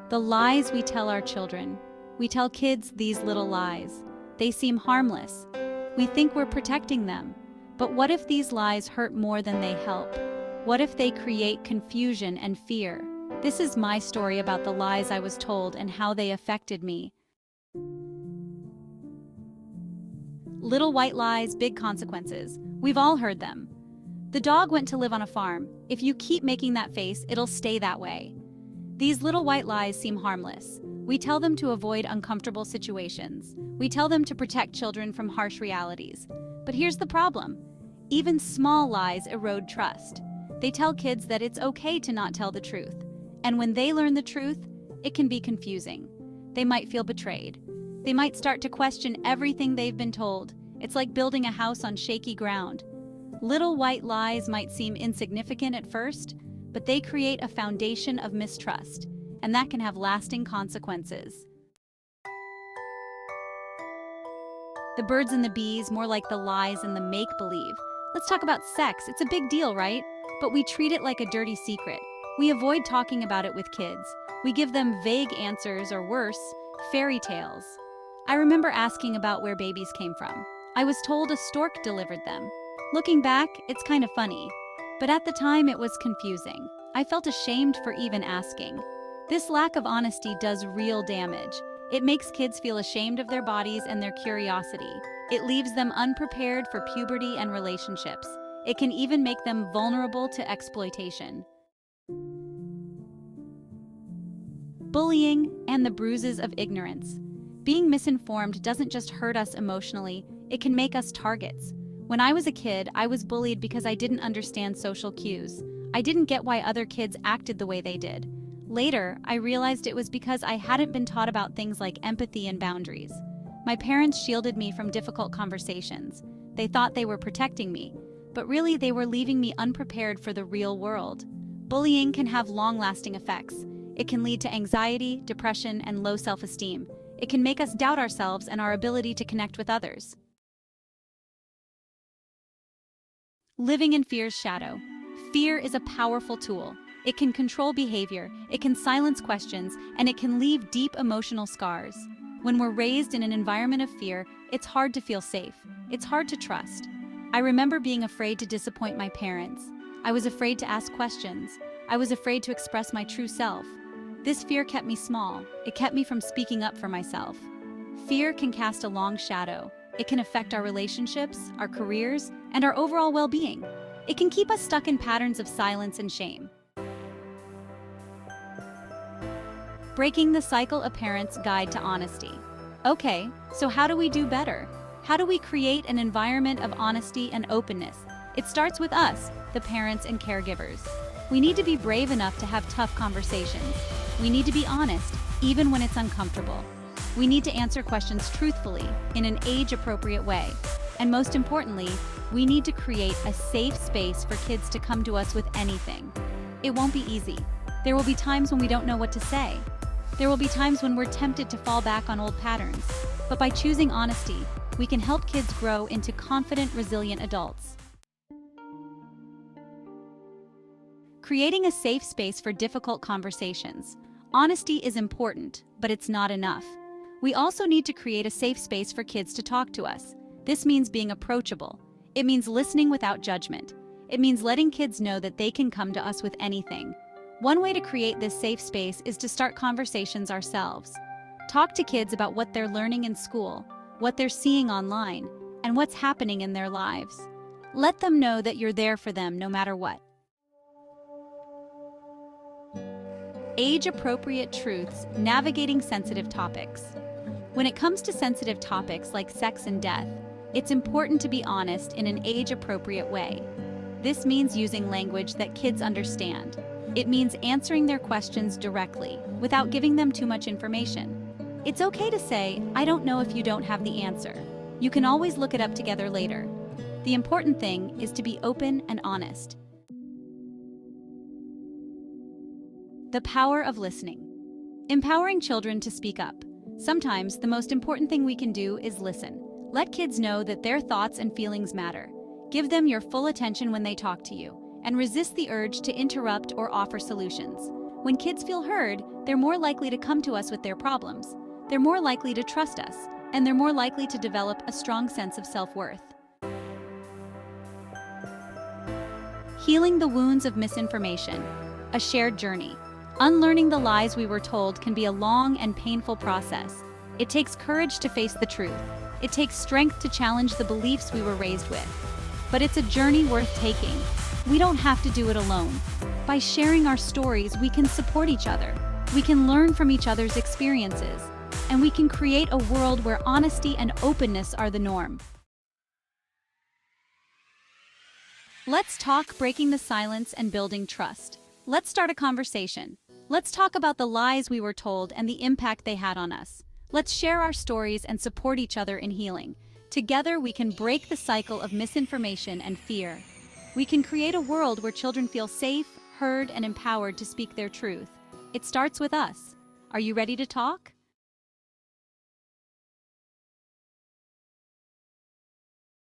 The lies we tell our children. We tell kids these little lies. They seem harmless. We think we're protecting them. But what if these lies hurt more than they help? What if they create confusion and fear? This is my story about the lies I was told and how they affected me. Little white lies, big consequences. We've all heard them. The dog went to live on a farm. If you keep making that face, it'll stay that way. These little white lies seem harmless. We tell them to avoid uncomfortable situations. We tell them to protect children from harsh realities. But here's the problem. Even small lies erode trust. They tell kids that it's okay to not tell the truth. And when they learn the truth, it can be confusing. They might feel betrayed. They might start to question everything they've been told. It's like building a house on shaky ground. Little white lies might seem insignificant at first, but they create a foundation of mistrust, and that can have lasting consequences. The birds and the bees, more like the lies and the make-believe. Let's talk about sex. It's a big deal, right? But we treat it like a dirty secret. We avoid talking about it with kids. We give them vague answers, or worse, fairy tales. I remember asking about where babies came from. I was told a stork delivered them. Looking back, it's kind of funny. But at the time, it was confusing. I felt ashamed for even asking. This lack of honesty does real damage. It makes kids feel ashamed of their bodies and their curiosity. It leaves them unprepared for puberty and relationships. It can even make them vulnerable to exploitation. Bullying and the bruises of ignorance. Being misinformed doesn't just hurt us emotionally, it can make us targets. When I was a kid, I was bullied because I didn't understand social cues. I didn't get why other kids acted the way they did. Later, I realized it was because I hadn't been taught about things like empathy and boundaries. My parents shielded me from difficult conversations. They thought they were protecting me, but really they were leaving me unprepared for the real world. Bullying can have long-lasting effects. It can lead to anxiety, depression, and low self-esteem. It can make us doubt ourselves and our ability to connect with others. Living in fear's shadow. Fear is a powerful tool. It can control behavior, it can silence questions, and it can leave deep emotional scars. When we're raised in an environment of fear, it's hard to feel safe. It's hard to trust. I remember being afraid to disappoint my parents. I was afraid to ask questions. I was afraid to express my true self. This fear kept me small. It kept me from speaking up for myself. Fear can cast a long shadow. It can affect our relationships, our careers, and our overall well-being. It can keep us stuck in patterns of silence and shame. Breaking the Cycle: A Parent's Guide to Honesty. Okay, so how do we do better? How do we create an environment of honesty and openness? It starts with us, the parents and caregivers. We need to be brave enough to have tough conversations. We need to be honest, even when it's uncomfortable. We need to answer questions truthfully, in an age-appropriate way. And most importantly, we need to create a safe space for kids to come to us with anything. It won't be easy. There will be times when we don't know what to say. There will be times when we're tempted to fall back on old patterns. But by choosing honesty, we can help kids grow into confident, resilient adults. Creating a safe space for difficult conversations. Honesty is important, but it's not enough. We also need to create a safe space for kids to talk to us. This means being approachable. It means listening without judgment. It means letting kids know that they can come to us with anything. One way to create this safe space is to start conversations ourselves. Talk to kids about what they're learning in school, what they're seeing online, and what's happening in their lives. Let them know that you're there for them no matter what. Age-appropriate truths, navigating sensitive topics. When it comes to sensitive topics like sex and death, it's important to be honest in an age-appropriate way. This means using language that kids understand. It means answering their questions directly, without giving them too much information. It's okay to say, "I don't know," if you don't have the answer. You can always look it up together later. The important thing is to be open and honest. The power of listening. Empowering children to speak up. Sometimes the most important thing we can do is listen. Let kids know that their thoughts and feelings matter. Give them your full attention when they talk to you, and resist the urge to interrupt or offer solutions. When kids feel heard, they're more likely to come to us with their problems. They're more likely to trust us, and they're more likely to develop a strong sense of self-worth. Healing the wounds of misinformation, a shared journey. Unlearning the lies we were told can be a long and painful process. It takes courage to face the truth. It takes strength to challenge the beliefs we were raised with. But it's a journey worth taking. We don't have to do it alone. By sharing our stories, we can support each other. We can learn from each other's experiences. And we can create a world where honesty and openness are the norm. Let's talk breaking the silence and building trust. Let's start a conversation. Let's talk about the lies we were told and the impact they had on us. Let's share our stories and support each other in healing. Together, we can break the cycle of misinformation and fear. We can create a world where children feel safe, heard, and empowered to speak their truth. It starts with us. Are you ready to talk?